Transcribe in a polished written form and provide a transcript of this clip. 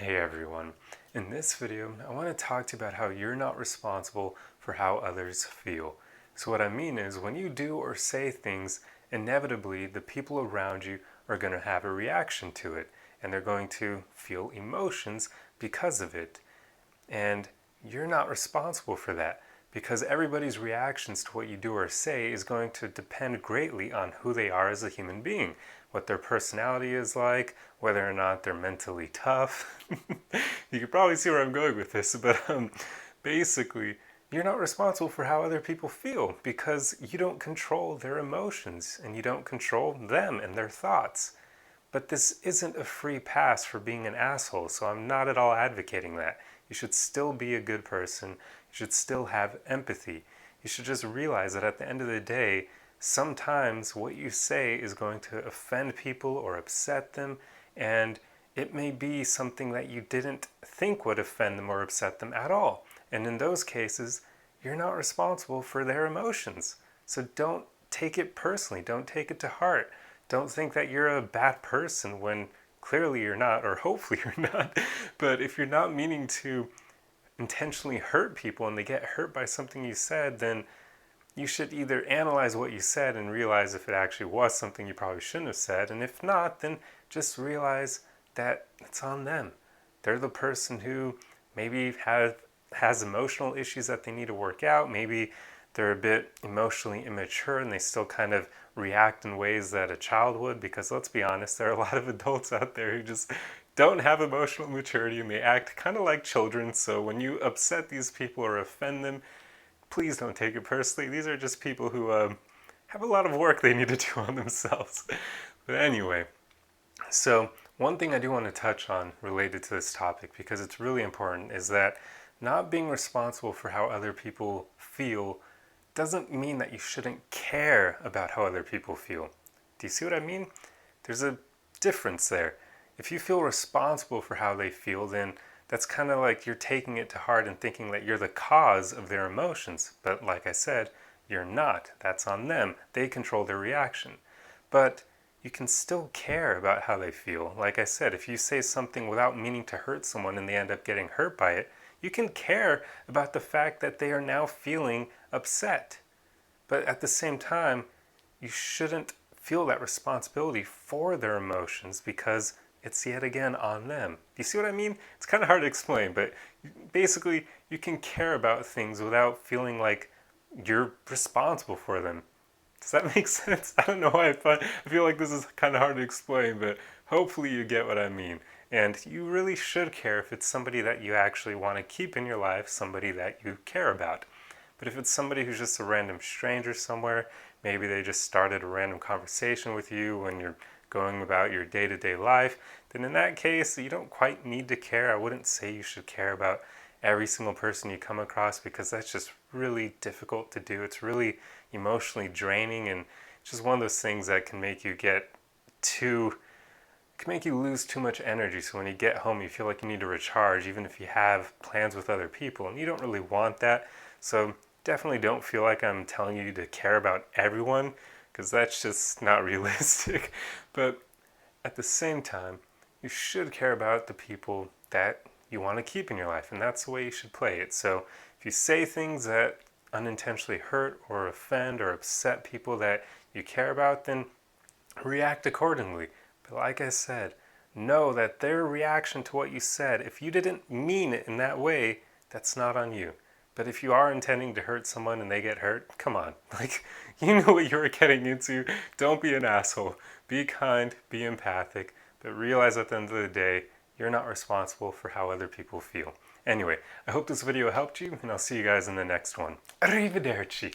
Hey everyone, in this video I want to talk to you about how you're not responsible for how others feel. So what I mean is when you do or say things, inevitably the people around you are going to have a reaction to it and they're going to feel emotions because of it. And you're not responsible for that because everybody's reactions to what you do or say is going to depend greatly on who they are as a human being, what their personality is like, whether or not they're mentally tough. You can probably see where I'm going with this, but basically, you're not responsible for how other people feel because you don't control their emotions and you don't control them and their thoughts. But this isn't a free pass for being an asshole, so I'm not at all advocating that. You should still be a good person. You should still have empathy. You should just realize that at the end of the day, sometimes what you say is going to offend people or upset them, and it may be something that you didn't think would offend them or upset them at all. And in those cases, you're not responsible for their emotions. So don't take it personally. Don't take it to heart. Don't think that you're a bad person when clearly you're not, or hopefully you're not. But if you're not meaning to intentionally hurt people and they get hurt by something you said, then you should either analyze what you said and realize if it actually was something you probably shouldn't have said, and if not, then just realize that it's on them. They're the person who maybe has emotional issues that they need to work out. Maybe they're a bit emotionally immature and they still kind of react in ways that a child would, because let's be honest, there are a lot of adults out there who just don't have emotional maturity and they act kind of like children. So when you upset these people or offend them, please don't take it personally. These are just people who have a lot of work they need to do on themselves. But anyway, so one thing I do want to touch on related to this topic, because it's really important, is that not being responsible for how other people feel doesn't mean that you shouldn't care about how other people feel. Do you see what I mean? There's a difference there. If you feel responsible for how they feel, then that's kind of like you're taking it to heart and thinking that you're the cause of their emotions. But like I said, you're not. That's on them. They control their reaction. But you can still care about how they feel. Like I said, if you say something without meaning to hurt someone and they end up getting hurt by it, you can care about the fact that they are now feeling upset. But at the same time, you shouldn't feel that responsibility for their emotions because it's yet again on them. Do you see what I mean? It's kind of hard to explain, but basically, you can care about things without feeling like you're responsible for them. Does that make sense? I don't know why I feel like this is kind of hard to explain, but hopefully you get what I mean. And you really should care if it's somebody that you actually want to keep in your life, somebody that you care about. But if it's somebody who's just a random stranger somewhere, maybe they just started a random conversation with you when you're going about your day-to-day life, then in that case, you don't quite need to care. I wouldn't say you should care about every single person you come across because that's just really difficult to do. It's really emotionally draining, and it's just one of those things that can make you lose too much energy. So when you get home, you feel like you need to recharge, even if you have plans with other people, and you don't really want that. So definitely don't feel like I'm telling you to care about everyone, because that's just not realistic. But at the same time, you should care about the people that you want to keep in your life, and that's the way you should play it. So if you say things that unintentionally hurt or offend or upset people that you care about, then react accordingly. But like I said, know that their reaction to what you said, if you didn't mean it in that way, that's not on you. But if you are intending to hurt someone and they get hurt, come on. Like, you know what you were getting into. Don't be an asshole. Be kind, be empathic, but realize at the end of the day, you're not responsible for how other people feel. Anyway, I hope this video helped you, and I'll see you guys in the next one. Arrivederci.